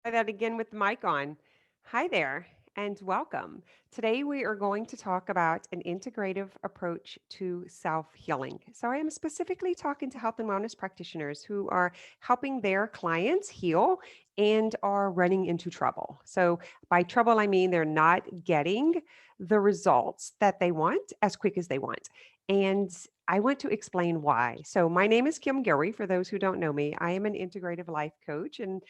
Try that again with the mic on. Hi there and welcome. Today we are going to talk about an integrative approach to self healing. So, I am specifically talking to health and wellness practitioners who are helping their clients heal and are running into trouble. So, by trouble, I mean they're not getting the results that they want as quick as they want. And I want to explain why. So, my name is Kim Guillory. For those who don't know me, I am an integrative life coach, and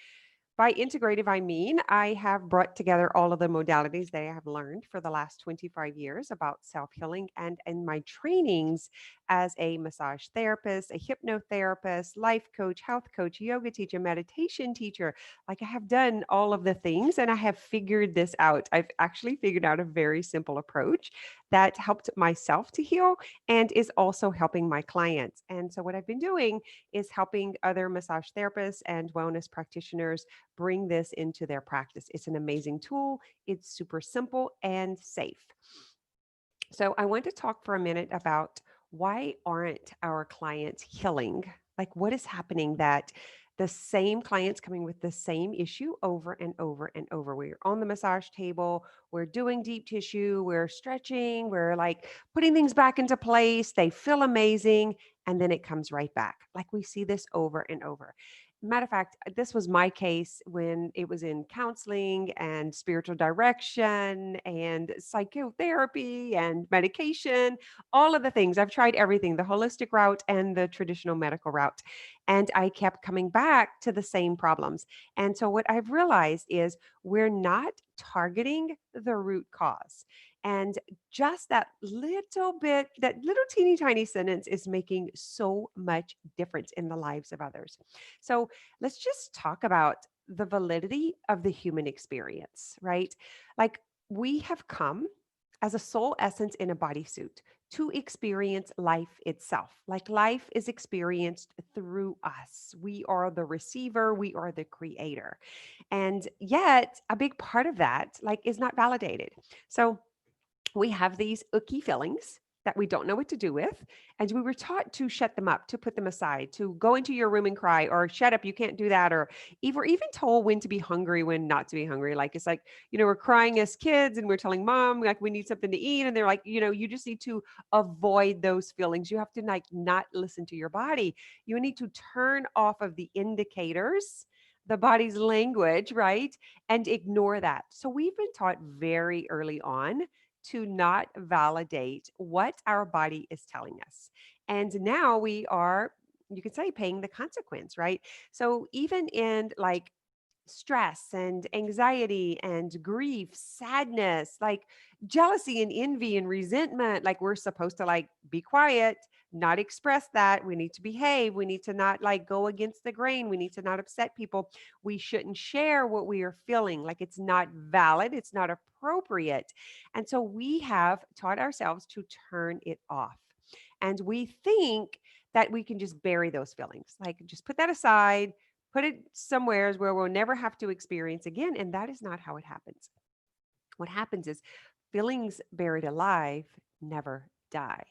by integrative, I mean I have brought together all of the modalities that I have learned for the last 25 years about self healing and in my trainings as a massage therapist, a hypnotherapist, life coach, health coach, yoga teacher, meditation teacher. Like I have done all of the things and I have figured this out. I've actually figured out a very simple approach that helped myself to heal and is also helping my clients. And so, what I've been doing is helping other massage therapists and wellness practitioners bring this into their practice. It's an amazing tool, it's super simple and safe. So, I want to talk for a minute about why aren't our clients healing? Like, what is happening that the same clients coming with the same issue over and over and over? We're on the massage table, we're doing deep tissue, we're stretching, we're like putting things back into place. They feel amazing. And then it comes right back. Like we see this over and over. Matter of fact, this was my case when it was in counseling and spiritual direction and psychotherapy and medication, all of the things. I've tried everything, the holistic route and the traditional medical route. And I kept coming back to the same problems. And so, what I've realized is we're not targeting the root cause. And just that little bit, that little teeny tiny sentence is making so much difference in the lives of others. So, let's just talk about the validity of the human experience, right? Like we have come as a soul essence in a bodysuit to experience life itself. Like life is experienced through us. We are the receiver, we are the creator. And yet, a big part of that like is not validated. So, we have these icky feelings that we don't know what to do with. And we were taught to shut them up, to put them aside, to go into your room and cry, or shut up, you can't do that. Or we're even told when to be hungry, when not to be hungry. Like it's like, we're crying as kids and we're telling mom, like, we need something to eat. And they're like, you just need to avoid those feelings. You have to like not listen to your body. You need to turn off of the indicators, the body's language, right? And ignore that. So we've been taught very early on to not validate what our body is telling us. And now we are, you could say, paying the consequence, right? So even in like stress and anxiety and grief, sadness, like jealousy and envy and resentment. Like we're supposed to like be quiet, not express that. We need to behave. We need to not like go against the grain. We need to not upset people. We shouldn't share what we are feeling. Like it's not valid. It's not appropriate. And so we have taught ourselves to turn it off. And we think that we can just bury those feelings, like just put that aside, put it somewhere where we'll never have to experience again. And that is not how it happens. What happens is feelings buried alive never die.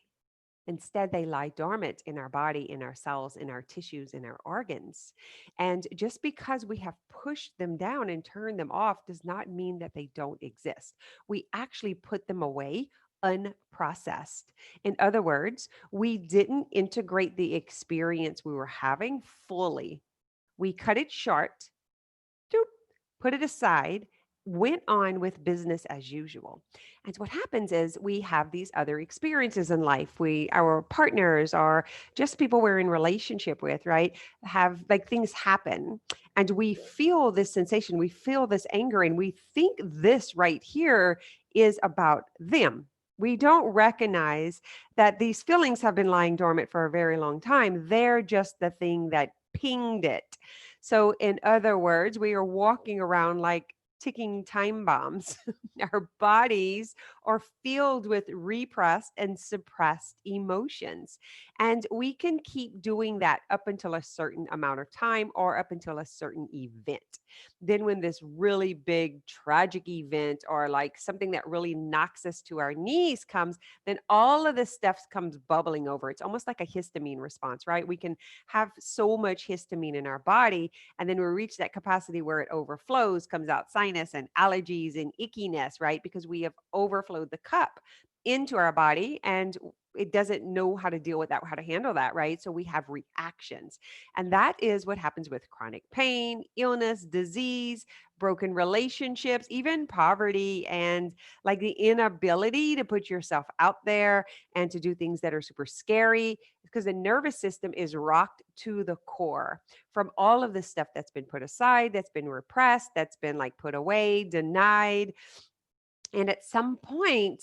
Instead, they lie dormant in our body, in our cells, in our tissues, in our organs. And just because we have pushed them down and turned them off does not mean that they don't exist. We actually put them away unprocessed. In other words, we didn't integrate the experience we were having fully. We cut it short, doop, put it aside, went on with business as usual. And what happens is we have these other experiences in life. Our partners are just people we're in relationship with, right? Have like things happen and we feel this sensation, we feel this anger, and we think this right here is about them. We don't recognize that these feelings have been lying dormant for a very long time. They're just the thing that pinged it. So, in other words, we are walking around like ticking time bombs. Our bodies are filled with repressed and suppressed emotions. And we can keep doing that up until a certain amount of time or up until a certain event. Then when this really big tragic event or like something that really knocks us to our knees comes, then all of this stuff comes bubbling over. It's almost like a histamine response, right? We can have so much histamine in our body, and then we reach that capacity where it overflows, comes out sinus and allergies and ickiness, right? Because we have overflowed the cup into our body, and it doesn't know how to deal with that, how to handle that, right? So we have reactions. And that is what happens with chronic pain, illness, disease, broken relationships, even poverty, and like the inability to put yourself out there and to do things that are super scary, because the nervous system is rocked to the core from all of this stuff that's been put aside, that's been repressed, that's been like put away, denied. And at some point,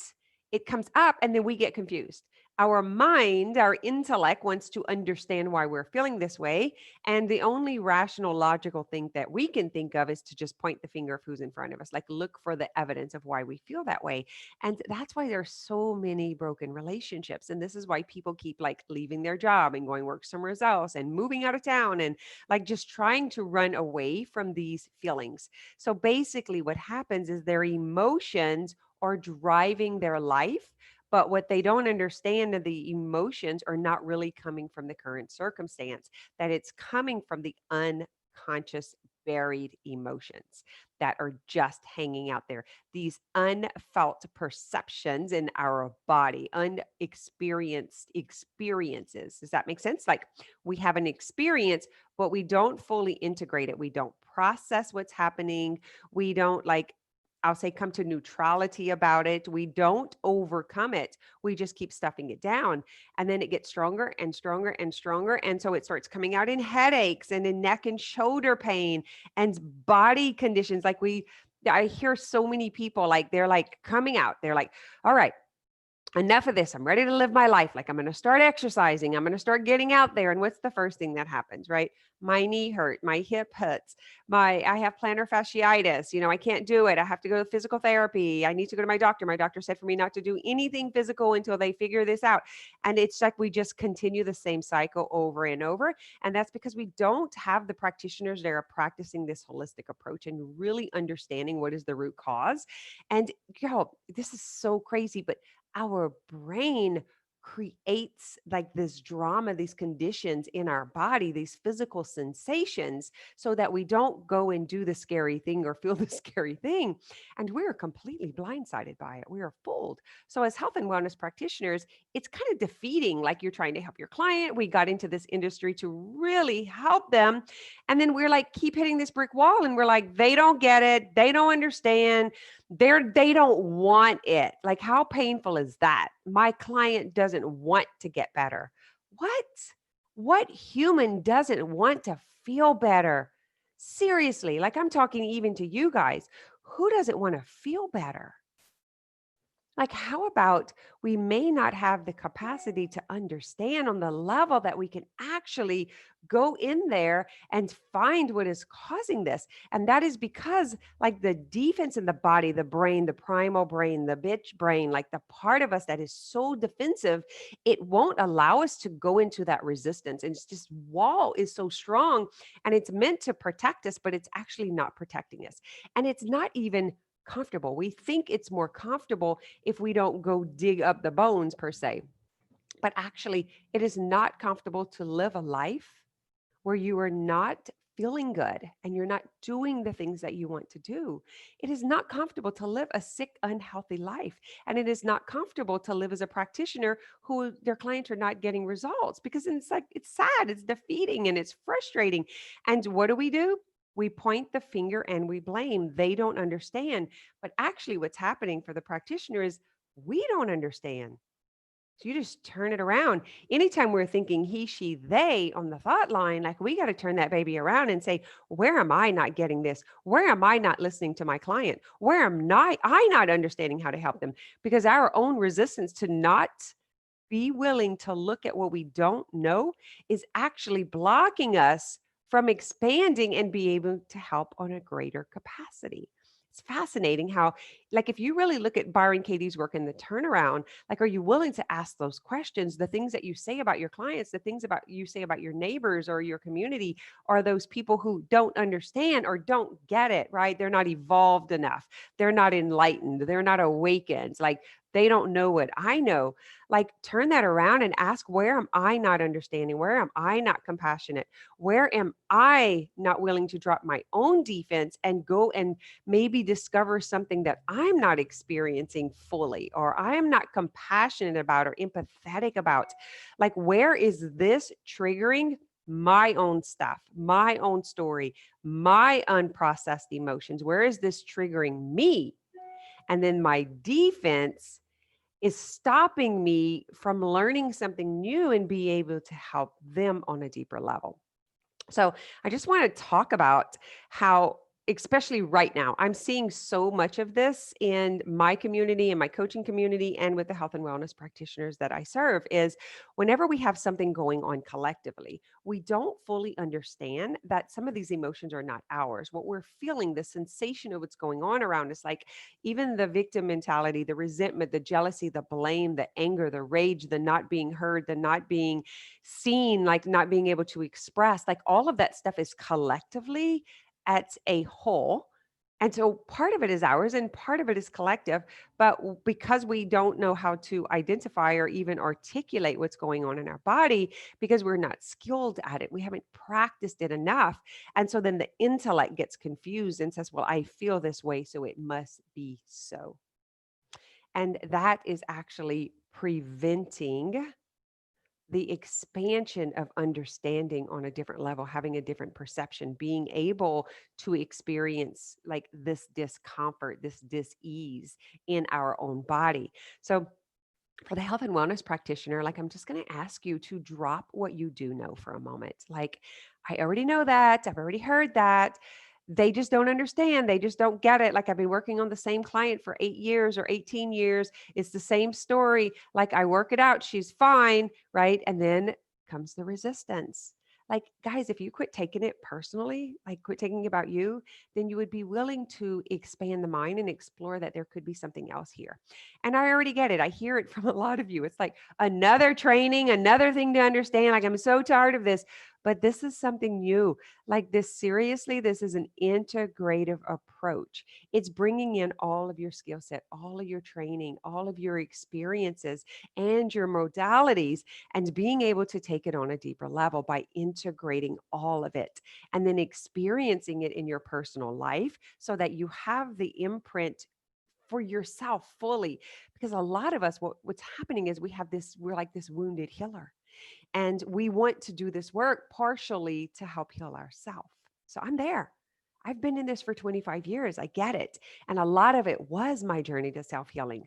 it comes up and then we get confused. Our mind, our intellect wants to understand why we're feeling this way. And the only rational, logical thing that we can think of is to just point the finger of who's in front of us, like look for the evidence of why we feel that way. And that's why there's so many broken relationships. And this is why people keep like leaving their job and going work somewhere else and moving out of town and like just trying to run away from these feelings. So basically, what happens is their emotions are driving their life. But what they don't understand, and the emotions are not really coming from the current circumstance, that it's coming from the unconscious, buried emotions that are just hanging out there. These unfelt perceptions in our body, unexperienced experiences. Does that make sense? Like we have an experience, but we don't fully integrate it. We don't process what's happening. We don't like, I'll say, come to neutrality about it. We don't overcome it. We just keep stuffing it down. And then it gets stronger and stronger and stronger. And so it starts coming out in headaches and in neck and shoulder pain and body conditions. I hear so many people like, they're like coming out. They're like, all right, enough of this. I'm ready to live my life. Like I'm going to start exercising. I'm going to start getting out there. And what's the first thing that happens, right? My knee hurt, my hip hurts, I have plantar fasciitis. I can't do it. I have to go to physical therapy. I need to go to my doctor. My doctor said for me not to do anything physical until they figure this out. And it's like we just continue the same cycle over and over. And that's because we don't have the practitioners that are practicing this holistic approach and really understanding what is the root cause. And this is so crazy, but our brain creates like this drama, these conditions in our body, these physical sensations, so that we don't go and do the scary thing or feel the scary thing. And we're completely blindsided by it. We are fooled. So, as health and wellness practitioners, it's kind of defeating. Like you're trying to help your client. We got into this industry to really help them. And then we're like, keep hitting this brick wall. And we're like, they don't get it. They don't understand. They don't want it. Like, how painful is that? My client doesn't want to get better. What human doesn't want to feel better? Seriously, like I'm talking even to you guys. Who doesn't want to feel better? Like, how about we may not have the capacity to understand on the level that we can actually go in there and find what is causing this? And that is because, like, the defense in the body, the brain, the primal brain, the bitch brain, like the part of us that is so defensive, it won't allow us to go into that resistance. And it's just wall is so strong and it's meant to protect us, but it's actually not protecting us. And it's not even comfortable. We think it's more comfortable if we don't go dig up the bones per se. But actually, it is not comfortable to live a life where you are not feeling good and you're not doing the things that you want to do. It is not comfortable to live a sick, unhealthy life. And it is not comfortable to live as a practitioner who their clients are not getting results, because it's like, it's sad, it's defeating, and it's frustrating. And what do? We point the finger and we blame. They don't understand. But actually, what's happening for the practitioner is we don't understand. So you just turn it around. Anytime we're thinking he, she, they on the thought line, like we got to turn that baby around and say, where am I not getting this? Where am I not listening to my client? Where am I not understanding how to help them? Because our own resistance to not be willing to look at what we don't know is actually blocking us from expanding and be able to help on a greater capacity. It's fascinating how, like, if you really look at Byron Katie's work in the turnaround, like, are you willing to ask those questions? The things that you say about your clients, the things about you say about your neighbors or your community, are those people who don't understand or don't get it, right? They're not evolved enough. They're not enlightened. They're not awakened. Like, they don't know what I know. Like, turn that around and ask, where am I not understanding? Where am I not compassionate? Where am I not willing to drop my own defense and go and maybe discover something that I'm not experiencing fully, or I am not compassionate about or empathetic about? Like, where is this triggering my own stuff, my own story, my unprocessed emotions? Where is this triggering me? And then my defense is stopping me from learning something new and be able to help them on a deeper level. So I just want to talk about how, especially right now, I'm seeing so much of this in my community, in my coaching community, and with the health and wellness practitioners that I serve, is whenever we have something going on collectively, we don't fully understand that some of these emotions are not ours. What we're feeling, the sensation of what's going on around us, like even the victim mentality, the resentment, the jealousy, the blame, the anger, the rage, the not being heard, the not being seen, like not being able to express, like all of that stuff is collectively at a whole. And so part of it is ours and part of it is collective. But because we don't know how to identify or even articulate what's going on in our body, because we're not skilled at it, we haven't practiced it enough. And so then the intellect gets confused and says, well, I feel this way, so it must be so. And that is actually preventing the expansion of understanding on a different level, having a different perception, being able to experience like this discomfort, this dis-ease in our own body. So for the health and wellness practitioner, like, I'm just going to ask you to drop what you do know for a moment. Like, I already know that. I've already heard that. They just don't understand. They just don't get it. Like, I've been working on the same client for 8 years or 18 years. It's the same story. Like, I work it out. She's fine. Right. And then comes the resistance. Like, guys, if you quit taking it personally, like quit taking it about you, then you would be willing to expand the mind and explore that there could be something else here. And I already get it. I hear it from a lot of you. It's like another training, another thing to understand. Like, I'm so tired of this, but this is something new. Like, this, seriously, this is an integrative approach. It's bringing in all of your skill set, all of your training, all of your experiences and your modalities, and being able to take it on a deeper level by integrating all of it and then experiencing it in your personal life so that you have the imprint for yourself fully. Because a lot of us, what's happening is we're like this wounded healer, and we want to do this work partially to help heal ourselves. So I'm there. I've been in this for 25 years. I get it. And a lot of it was my journey to self healing.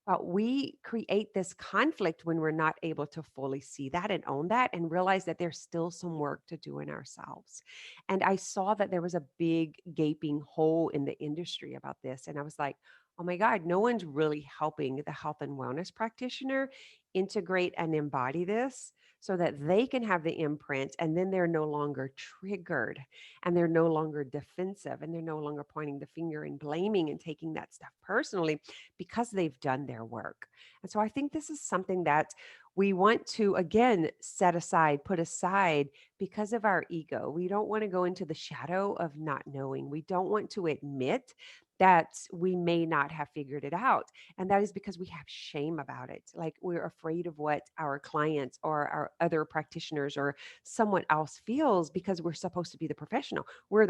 But we create this conflict when we're not able to fully see that and own that and realize that there's still some work to do in ourselves. And I saw that there was a big gaping hole in the industry about this. And I was like, oh my God, no one's really helping the health and wellness practitioner integrate and embody this so that they can have the imprint, and then they're no longer triggered and they're no longer defensive and they're no longer pointing the finger and blaming and taking that stuff personally because they've done their work. And so I think this is something that we want to, again, set aside, put aside because of our ego. We don't want to go into the shadow of not knowing. We don't want to admit that we may not have figured it out. And that is because we have shame about it. Like, we're afraid of what our clients or our other practitioners or someone else feels because we're supposed to be the professional.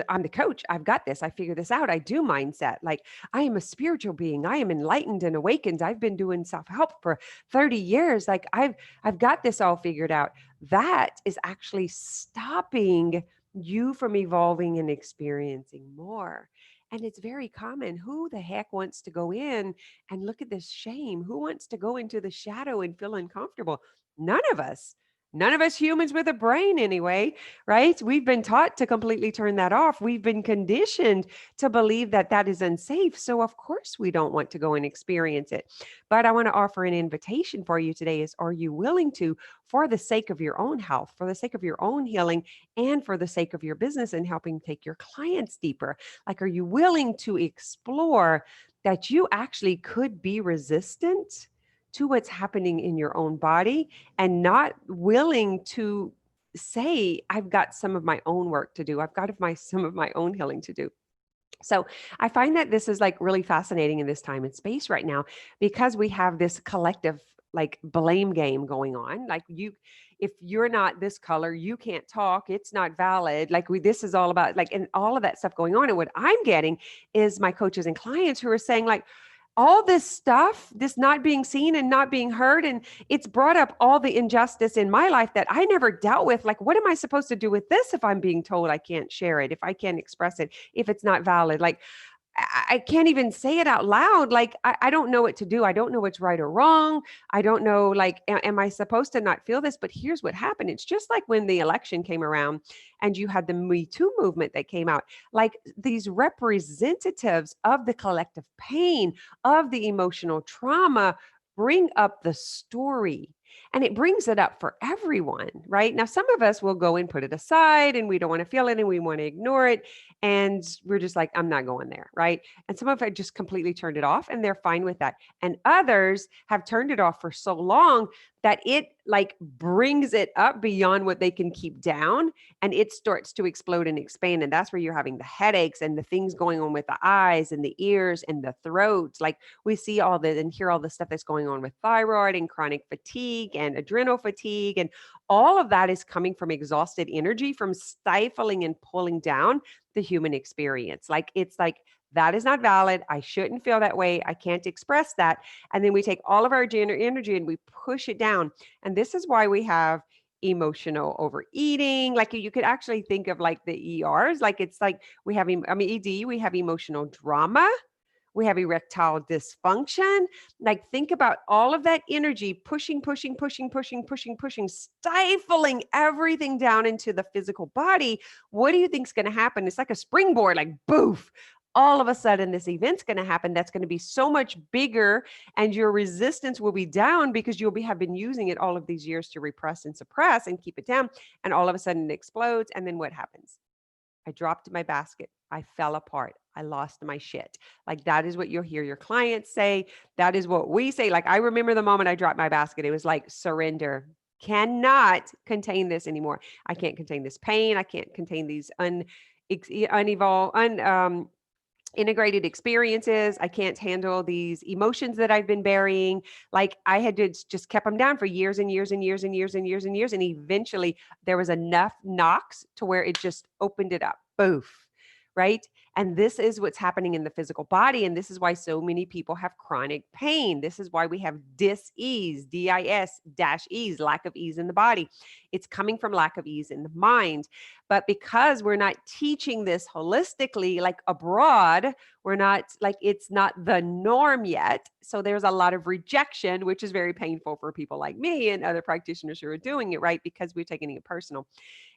I'm the coach. I've got this. I figure this out. I do mindset. Like, I am a spiritual being. I am enlightened and awakened. I've been doing self-help for 30 years. Like, I've got this all figured out. That is actually stopping you from evolving and experiencing more. And it's very common. Who the heck wants to go in and look at this shame? Who wants to go into the shadow and feel uncomfortable? None of us. None of us humans with a brain, anyway, right? We've been taught to completely turn that off. We've been conditioned to believe that that is unsafe. So, of course, we don't want to go and experience it. But I want to offer an invitation for you today is, are you willing to, for the sake of your own health, for the sake of your own healing, and for the sake of your business and helping take your clients deeper? Like, are you willing to explore that you actually could be resistant to what's happening in your own body and not willing to say, I've got some of my own work to do. I've got some of my own healing to do. So I find that this is like really fascinating in this time and space right now because we have this collective like blame game going on. Like if you're not this color, you can't talk. It's not valid. Like this is all about like, and all of that stuff going on. And what I'm getting is my coaches and clients who are saying like, all this stuff, this not being seen and not being heard, and it's brought up all the injustice in my life that I never dealt with. Like, what am I supposed to do with this if I'm being told I can't share it, if I can't express it, if it's not valid? Like, I can't even say it out loud. Like, I don't know what to do. I don't know what's right or wrong. I don't know, like, am I supposed to not feel this? But here's what happened. It's just like when the election came around and you had the Me Too movement that came out, like these representatives of the collective pain, of the emotional trauma, bring up the story. And it brings it up for everyone, right? Now, some of us will go and put it aside and we don't want to feel it and we want to ignore it. And we're just like, I'm not going there, right? And some of it just completely turned it off and they're fine with that. And others have turned it off for so long that it like brings it up beyond what they can keep down and it starts to explode and expand. And that's where you're having the headaches and the things going on with the eyes and the ears and the throats. Like we see all the and hear all the stuff that's going on with thyroid and chronic fatigue and adrenal fatigue. And all of that is coming from exhausted energy, from stifling and pulling down the human experience. Like it's like, that is not valid. I shouldn't feel that way. I can't express that. And then we take all of our energy and we push it down. And this is why we have emotional overeating. Like you could actually think of like the ERs, like it's like we have, ED, we have emotional drama. We have erectile dysfunction. Like think about all of that energy pushing, stifling everything down into the physical body. What do you think is going to happen? It's like a springboard, like boof. All of a sudden, this event's going to happen that's going to be so much bigger, and your resistance will be down because have been using it all of these years to repress and suppress and keep it down. And all of a sudden, it explodes. And then what happens? I dropped my basket. I fell apart. I lost my shit. Like that is what you'll hear your clients say. That is what we say. Like I remember the moment I dropped my basket, it was like surrender. Cannot contain this anymore. I can't contain this pain. I can't contain these integrated experiences. I can't handle these emotions that I've been burying. Like I had to just kept them down for years and years and years and years and years and years. And eventually there was enough knocks to where it just opened it up. Boof. Right. And this is what's happening in the physical body. And this is why so many people have chronic pain. This is why we have dis-ease, DIS-ease, lack of ease in the body. It's coming from lack of ease in the mind. But because we're not teaching this holistically, like abroad, we're not like it's not the norm yet. So there's a lot of rejection, which is very painful for people like me and other practitioners who are doing it, right? Because we're taking it personal.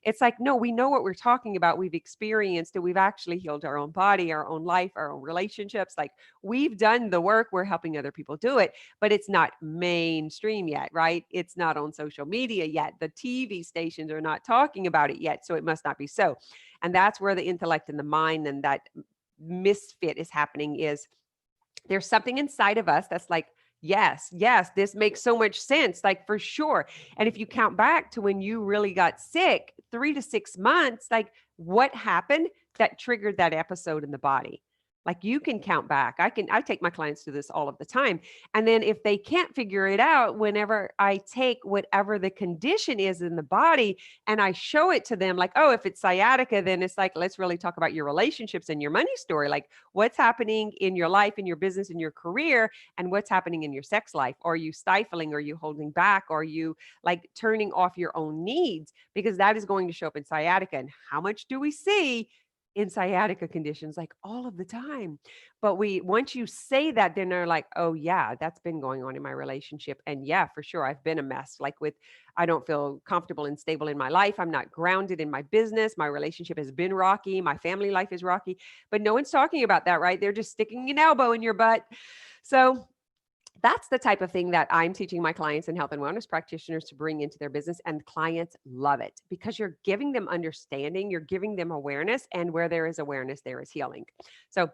It's like, no, we know what we're talking about. We've experienced it. We've actually healed our own body, our own life, our own relationships. Like we've done the work. We're helping other people do it, but it's not mainstream yet, right? It's not on social media yet. The TV stations are not talking about it yet. So it must not be so. And that's where the intellect and the mind and that misfit is happening is there's something inside of us that's like, yes, this makes so much sense, like for sure. And if you count back to when you really got sick, 3 to 6 months, like what happened that triggered that episode in the body? Like you can count back. I take my clients through this all of the time. And then if they can't figure it out, whenever I take whatever the condition is in the body and I show it to them, like, oh, if it's sciatica, then it's like, let's really talk about your relationships and your money story. Like what's happening in your life, in your business, in your career, and what's happening in your sex life. Are you stifling? Are you holding back? Are you like turning off your own needs? Because that is going to show up in sciatica. And how much do we see? in sciatica conditions like all of the time. But once you say that, then they're like, oh yeah, that's been going on in my relationship. And yeah, for sure, I've been a mess. Like I don't feel comfortable and stable in my life. I'm not grounded in my business. My relationship has been rocky. My family life is rocky. But no one's talking about that, right? They're just sticking an elbow in your butt. So that's the type of thing that I'm teaching my clients and health and wellness practitioners to bring into their business. And clients love it because you're giving them understanding, you're giving them awareness. And where there is awareness, there is healing. So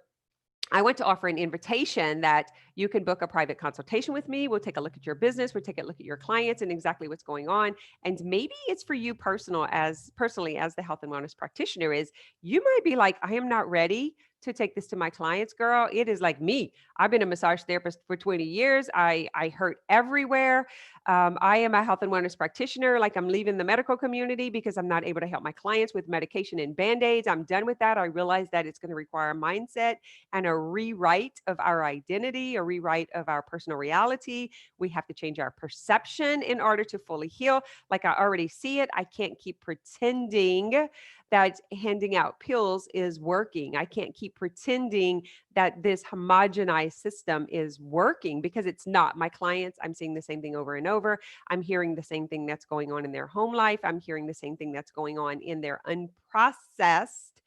I want to offer an invitation that you can book a private consultation with me. We'll take a look at your business. We'll take a look at your clients and exactly what's going on. And maybe it's for you personally as the health and wellness practitioner is you might be like, I am not ready to take this to my clients, girl. It is like me. I've been a massage therapist for 20 years. I hurt everywhere. I am a health and wellness practitioner. Like I'm leaving the medical community because I'm not able to help my clients with medication and band-aids. I'm done with that. I realize that it's going to require mindset and a rewrite of our identity, a rewrite of our personal reality. We have to change our perception in order to fully heal. Like I already see it. I can't keep pretending that handing out pills is working. I can't keep pretending that this homogenized system is working because it's not. My clients, I'm seeing the same thing over and over. I'm hearing the same thing that's going on in their home life. I'm hearing the same thing that's going on in their unprocessed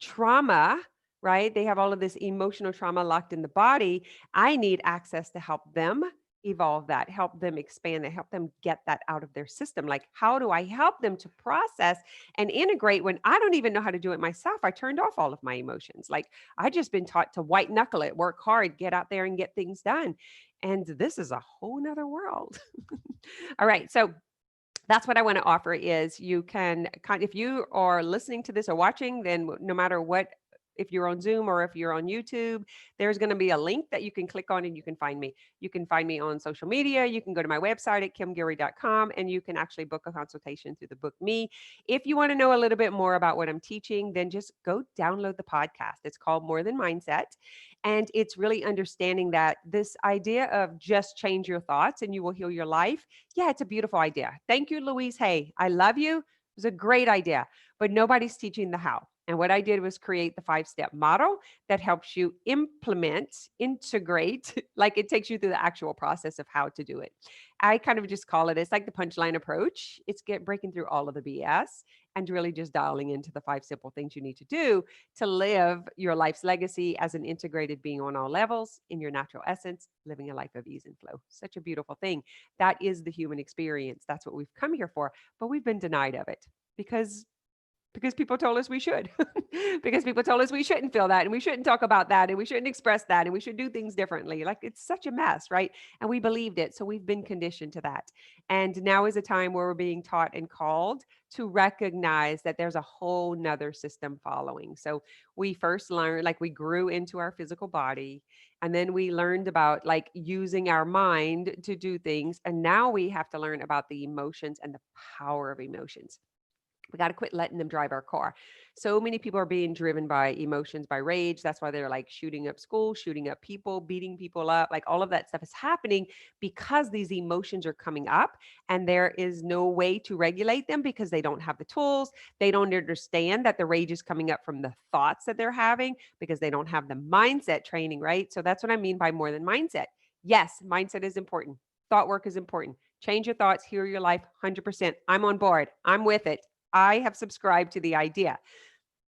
trauma, right? They have all of this emotional trauma locked in the body. I need access to help them evolve that, help them expand that, help them get that out of their system. Like, how do I help them to process and integrate when I don't even know how to do it myself? I turned off all of my emotions. Like, I just been taught to white knuckle it, work hard, get out there and get things done. And this is a whole nother world. All right. So that's what I want to offer is you can if you are listening to this or watching, then no matter what, if you're on Zoom or if you're on YouTube, there's going to be a link that you can click on and you can find me. You can find me on social media. You can go to my website at kimguillory.com and you can actually book a consultation through the Book Me. If you want to know a little bit more about what I'm teaching, then just go download the podcast. It's called More Than Mindset. And it's really understanding that this idea of just change your thoughts and you will heal your life. Yeah, it's a beautiful idea. Thank you, Louise Hay. I love you. It was a great idea, but nobody's teaching the how. And what I did was create the 5-step model that helps you integrate, like it takes you through the actual process of how to do it. I kind of just call it's like the punchline approach. It's breaking through all of the BS and really just dialing into the 5 simple things you need to do to live your life's legacy as an integrated being on all levels in your natural essence, living a life of ease and flow. Such a beautiful thing. That is the human experience. That's what we've come here for, but we've been denied of it because people told us we should. Because people told us we shouldn't feel that and we shouldn't talk about that and we shouldn't express that and we should do things differently. Like it's such a mess, right? And we believed it. So we've been conditioned to that. And now is a time where we're being taught and called to recognize that there's a whole nother system following. So we first learned, like we grew into our physical body, and then we learned about like using our mind to do things. And now we have to learn about the emotions and the power of emotions. We got to quit letting them drive our car. So many people are being driven by emotions, by rage. That's why they're like shooting up schools, shooting up people, beating people up. Like all of that stuff is happening because these emotions are coming up and there is no way to regulate them because they don't have the tools. They don't understand that the rage is coming up from the thoughts that they're having because they don't have the mindset training, right? So that's what I mean by more than mindset. Yes, mindset is important. Thought work is important. Change your thoughts, heal your life 100%. I'm on board. I'm with it. I have subscribed to the idea.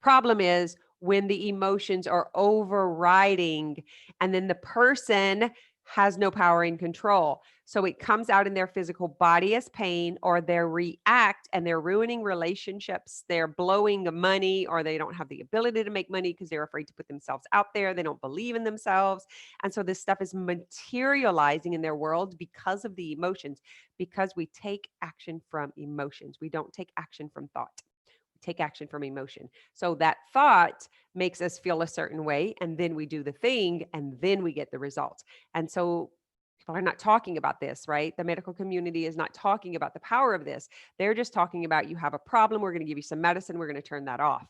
Problem is when the emotions are overriding and then the person has no power and control. So it comes out in their physical body as pain, or they react and they're ruining relationships. They're blowing money, or they don't have the ability to make money because they're afraid to put themselves out there. They don't believe in themselves. And so this stuff is materializing in their world because of the emotions, because we take action from emotions. We don't take action from thought. Take action from emotion. So that thought makes us feel a certain way, and then we do the thing, and then we get the results. And so people are not talking about this, right? The medical community is not talking about the power of this. They're just talking about you have a problem. We're going to give you some medicine. We're going to turn that off.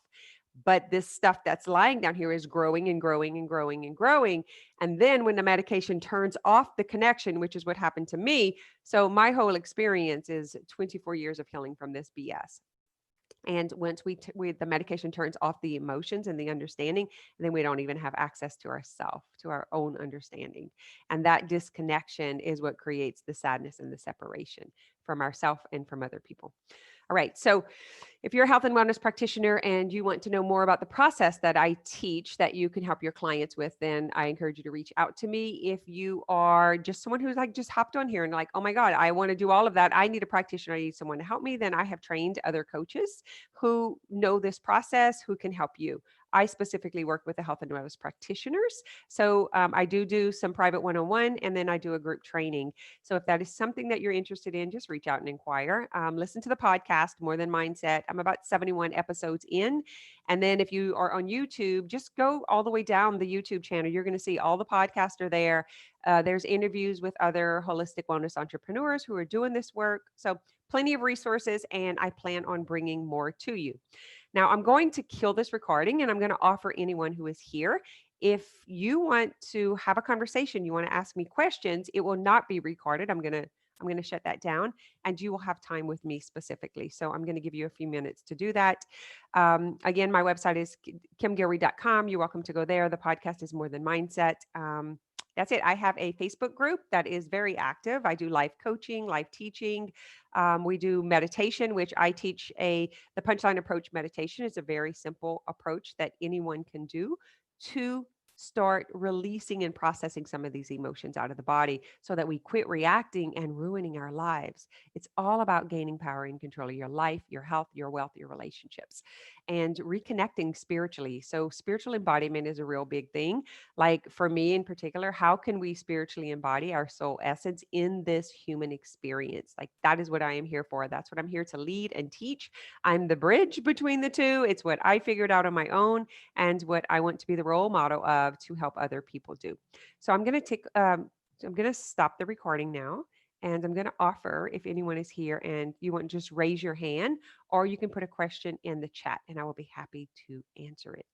But this stuff that's lying down here is growing and growing and growing and growing. And then when the medication turns off the connection, which is what happened to me. So my whole experience is 24 years of healing from this BS. And once the medication turns off the emotions and the understanding, then we don't even have access to ourself, to our own understanding. And that disconnection is what creates the sadness and the separation from ourself and from other people. All right. So if you're a health and wellness practitioner and you want to know more about the process that I teach that you can help your clients with, then I encourage you to reach out to me. If you are just someone who's like just hopped on here and like, oh my God, I want to do all of that. I need a practitioner. I need someone to help me. Then I have trained other coaches who know this process, who can help you. I specifically work with the health and wellness practitioners. So I do some private one-on-one, and then I do a group training. So if that is something that you're interested in, just reach out and inquire. Listen to the podcast, More Than Mindset. I'm about 71 episodes in. And then if you are on YouTube, just go all the way down the YouTube channel. You're going to see all the podcasts are there. There's interviews with other holistic wellness entrepreneurs who are doing this work. So plenty of resources, and I plan on bringing more to you. Now, I'm going to kill this recording and I'm going to offer anyone who is here, if you want to have a conversation, you want to ask me questions, it will not be recorded. I'm going to shut that down, and you will have time with me specifically. So I'm going to give you a few minutes to do that. Again, my website is kimguillory.com. You're welcome to go there. The podcast is More Than Mindset. That's it. I have a Facebook group that is very active. I do live coaching, live teaching. We do meditation, which I teach the punchline approach meditation. Is a very simple approach that anyone can do to start releasing and processing some of these emotions out of the body so that we quit reacting and ruining our lives. It's all about gaining power and control of your life, your health, your wealth, your relationships, and reconnecting spiritually. So, spiritual embodiment is a real big thing. Like for me in particular, how can we spiritually embody our soul essence in this human experience? Like, that is what I am here for. That's what I'm here to lead and teach. I'm the bridge between the two. It's what I figured out on my own and what I want to be the role model of to help other people do. So I'm going to stop the recording now. And I'm going to offer, if anyone is here and you want to just raise your hand, or you can put a question in the chat and I will be happy to answer it.